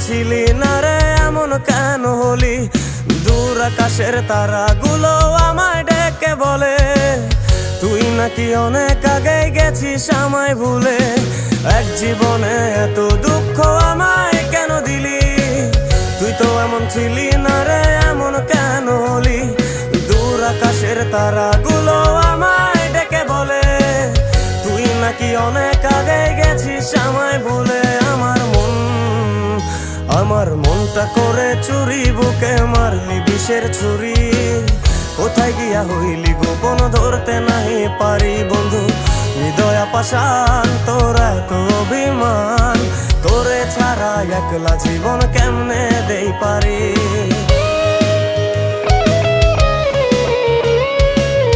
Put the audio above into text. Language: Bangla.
ছিলি না রে, এমন কেন হলি? দূর আকাশের তারাগুলো আমায় ডেকে বলে তুই নাকি অনেক আগে গেছিস আমায় ভুলে। এক জীবনে এত দুঃখ আমায় কেন দিলি? তুই তো এমন ছিলি না রে, এমন কেন হলি? দূর আকাশের তারাগুলো আমায় ডেকে বলে তুই নাকি অনেক আগে গেছিস আমায় ভুলে। আমার মনটা করে চুরি, বুকে মারলি বিষের ছুরি। কোথায় গিয়া হইলি গোপন, ধরতে নাহি পারি বন্ধু। হৃদয় পাষাণ তোর এত অভিমান, তোরে ছাড়া একলা জীবন কেমনে দেই পারি?